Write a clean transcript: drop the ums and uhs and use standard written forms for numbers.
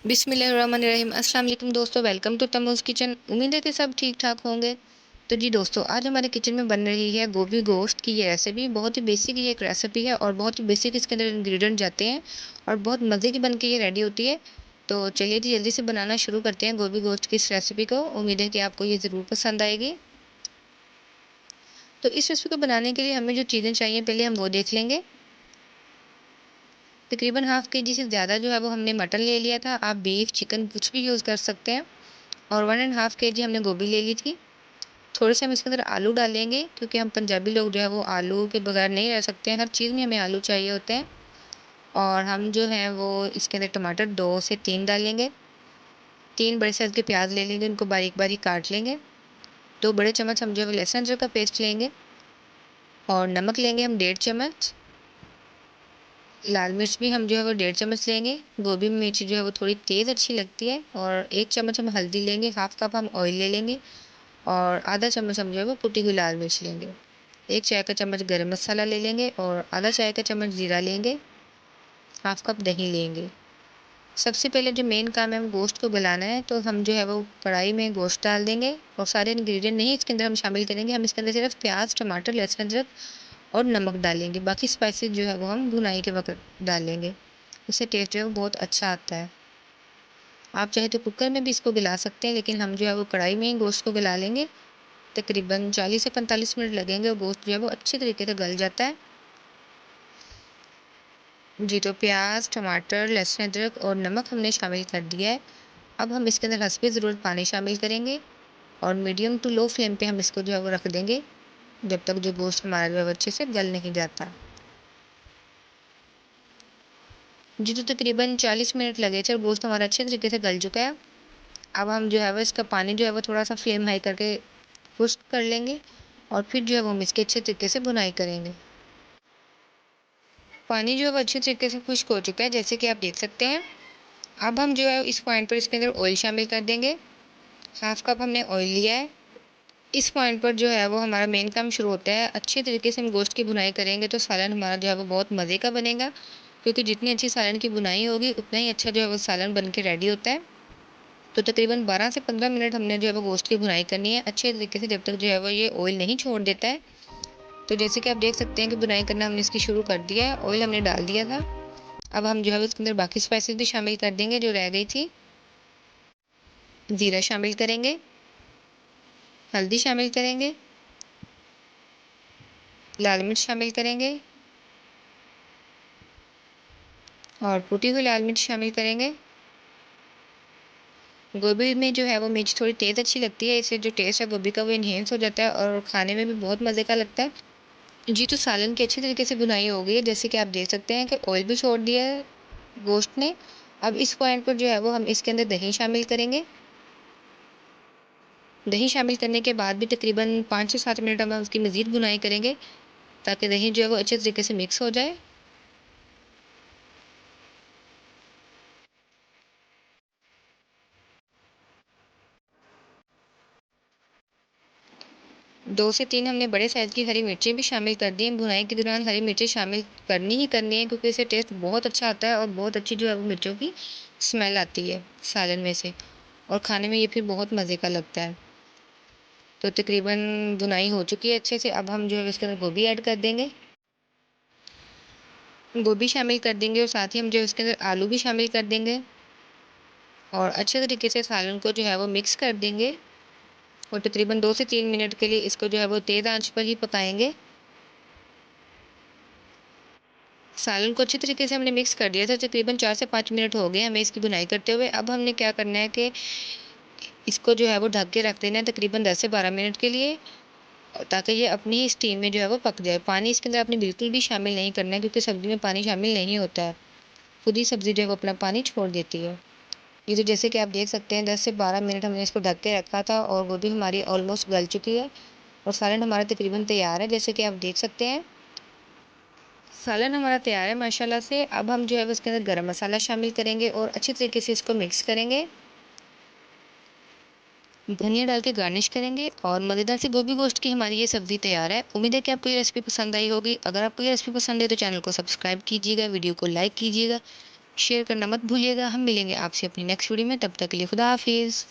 बिस्मिल्लाहिर्रहमानिर्रहीम। अस्सलाम वालेकुम दोस्तों, वेलकम टू तमूज़ किचन। उम्मीद है कि सब ठीक ठाक होंगे। तो जी दोस्तों, आज हमारे किचन में बन रही है गोभी गोश्त की ये रेसिपी। बहुत ही बेसिक ये एक रेसिपी है और बहुत ही बेसिक इसके अंदर इंग्रेडिएंट जाते हैं और बहुत मज़े की बन के ये रेडी होती है। तो चलिए जी जल्दी से बनाना शुरू करते हैं गोभी गोश्त की इस रेसिपी को। उम्मीद है कि आपको ये ज़रूर पसंद आएगी। तो इस रेसिपी को बनाने के लिए हमें जो चीज़ें चाहिए पहले हम वो देख लेंगे। तकरीबन हाफ़ केजी से ज़्यादा जो है वो हमने मटन ले लिया था। आप बीफ चिकन कुछ भी यूज़ कर सकते हैं। और 1.5 केजी हमने गोभी ले ली थी। थोड़े से हम इसके अंदर आलू डालेंगे क्योंकि हम पंजाबी लोग जो है वो आलू के बगैर नहीं रह सकते हैं। हर चीज़ में हमें आलू चाहिए होते हैं। और हम जो है वो इसके अंदर टमाटर 2 से 3 डालेंगे। 3 बड़े साइज़ के प्याज ले लेंगे, उनको बारीक बारीक काट लेंगे। 2 बड़े चम्मच हम जो है वो लहसुन अदरक का पेस्ट लेंगे। और नमक लेंगे हम 1.5 चम्मच। लाल मिर्च भी हम जो है वो 1.5 चम्मच लेंगे। गोभी में मिर्च जो है वो थोड़ी तेज़ अच्छी लगती है। और 1 चम्मच हम हल्दी लेंगे। हाफ़ कप हम ऑयल ले लेंगे। और आधा चम्मच हम जो है वो कुटी हुई लाल मिर्च लेंगे। 1 चाय का चम्मच गरम मसाला ले लेंगे और आधा चाय का चम्मच जीरा लेंगे। हाफ़ कप दही लेंगे। सबसे पहले जो मेन काम है हम गोश्त को गलाना है, तो हम जो है वो कढ़ाई में गोश्त डाल देंगे और सारे इंग्रेडिएंट नहीं इसके अंदर हम शामिल करेंगे। हम इसके अंदर सिर्फ प्याज टमाटर लहसुन अदरक और नमक डालेंगे। बाकी स्पाइसेस जो है वो हम भुनाई के वक्त डालेंगे। इससे टेस्ट जो है वो बहुत अच्छा आता है। आप चाहे तो कुकर में भी इसको गला सकते हैं, लेकिन हम जो है वो कढ़ाई में ही गोश्त को गला लेंगे। तकरीबन 40 से 45 मिनट लगेंगे और गोश्त जो है वो अच्छी तरीके से गल जाता है। जी तो प्याज टमाटर लहसुन अदरक और नमक हमने शामिल कर दिया है। अब हम इसके अंदर हस्बे ज़रूरत पानी शामिल करेंगे और मीडियम टू लो फ्लेम पे हम इसको जो है वो रख देंगे जब तक जो गोश्त हमारा जो है वो अच्छे से गल नहीं जाता। जी तो तकरीबन 40 मिनट लगे थे और गोश्त हमारा अच्छे तरीके से गल चुका है। अब हम जो है वो इसका पानी जो है वो थोड़ा सा फ्लेम हाई करके खुश्क कर लेंगे और फिर जो है वो हम इसके अच्छे तरीके से भुनाई करेंगे। पानी जो है वो अच्छे तरीके से खुश्क हो चुका है, जैसे कि आप देख सकते हैं। अब हम जो है इस पॉइंट पर इसके अंदर ऑयल शामिल कर देंगे। हाफ़ कप हमने ऑयल लिया है। इस पॉइंट पर जो है वो हमारा मेन काम शुरू होता है। अच्छे तरीके से हम गोश्त की भुनाई करेंगे तो सालन हमारा जो है वो बहुत मज़े का बनेगा, क्योंकि जितनी अच्छी सालन की भुनाई होगी उतना ही अच्छा जो है वो सालन बन के रेडी होता है। तो तकरीबन 12 से 15 मिनट हमने जो है वो गोश्त की भुनाई करनी है अच्छे तरीके से, जब तक जो है वो ये ऑयल नहीं छोड़ देता है। तो जैसे कि आप देख सकते हैं कि बुनाई करना हमने इसकी शुरू कर दिया है, ऑयल हमने डाल दिया था। अब हम जो है उसके अंदर बाकी स्पाइसेस भी शामिल कर देंगे जो रह गई थी। ज़ीरा शामिल करेंगे, हल्दी शामिल करेंगे, लाल मिर्च शामिल करेंगे और कुटी हुई लाल मिर्च शामिल करेंगे। गोभी में जो है वो मिर्च थोड़ी तेज़ अच्छी लगती है, इससे जो टेस्ट है गोभी का वो इन्हेंस हो जाता है और खाने में भी बहुत मज़े का लगता है। जी तो सालन की अच्छी तरीके से भुनाई हो गई है, जैसे कि आप देख सकते हैं कि ऑयल भी छोड़ दिया है गोश्त ने। अब इस पॉइंट पर जो है वो हम इसके अंदर दही शामिल करेंगे। दही शामिल करने के बाद भी तकरीबन 5 से 7 मिनट हम उसकी मज़ीद भुनाई करेंगे ताकि दही जो है वो अच्छे तरीके से मिक्स हो जाए। 2 से 3 हमने बड़े साइज़ की हरी मिर्चें भी शामिल कर दी हैं। भुनाई के दौरान हरी मिर्चें शामिल करनी ही करनी है, क्योंकि इससे टेस्ट बहुत अच्छा आता है और बहुत अच्छी जो है वो मिर्चों की स्मेल आती है सालन में से, और खाने में ये फिर बहुत मज़े का लगता है। तो तकरीबन भुनाई हो चुकी है अच्छे से। अब हम जो है इसके अंदर गोभी ऐड कर देंगे। गोभी शामिल कर देंगे और साथ ही हम जो है इसके अंदर आलू भी शामिल कर देंगे और अच्छे तरीके से सालन को जो है वो मिक्स कर देंगे और तकरीबन 2 से 3 मिनट के लिए इसको जो है वो तेज़ आंच पर ही पकाएंगे। सालन को अच्छी तरीके से हमने मिक्स कर दिया था। तकरीबन 4 से 5 मिनट हो गए हमें इसकी भुनाई करते हुए। अब हमने क्या करना है कि इसको जो है वो ढक के रख देना है तकरीबन 10 से 12 मिनट के लिए, ताकि ये अपनी ही स्टीम में जो है वो पक जाए। पानी इसके अंदर आपने बिल्कुल भी शामिल नहीं करना है, क्योंकि सब्ज़ी में पानी शामिल नहीं होता है। खुद ही सब्ज़ी जो है वो अपना पानी छोड़ देती है। ये तो जैसे कि आप देख सकते हैं 10 से 12 मिनट हमने इसको ढक के रखा था और गोभी हमारी ऑलमोस्ट गल चुकी है और सालन हमारा तकरीबन तैयार है, जैसे कि आप देख सकते हैं। सालन हमारा तैयार है माशाल्लाह से। अब हम जो है वो इसके अंदर गरम मसाला शामिल करेंगे और अच्छी तरीके से इसको मिक्स करेंगे। धनिया डाल के गार्निश करेंगे और मज़ेदार सी गोभी गोश्त की हमारी ये सब्ज़ी तैयार है। उम्मीद है कि आपको ये रेसिपी पसंद आई होगी। अगर आपको ये रेसिपी पसंद है तो चैनल को सब्सक्राइब कीजिएगा, वीडियो को लाइक कीजिएगा शेयर करना मत भूलिएगा। हम मिलेंगे आपसे अपनी नेक्स्ट वीडियो में, तब तक के लिए खुदा हाफिज़।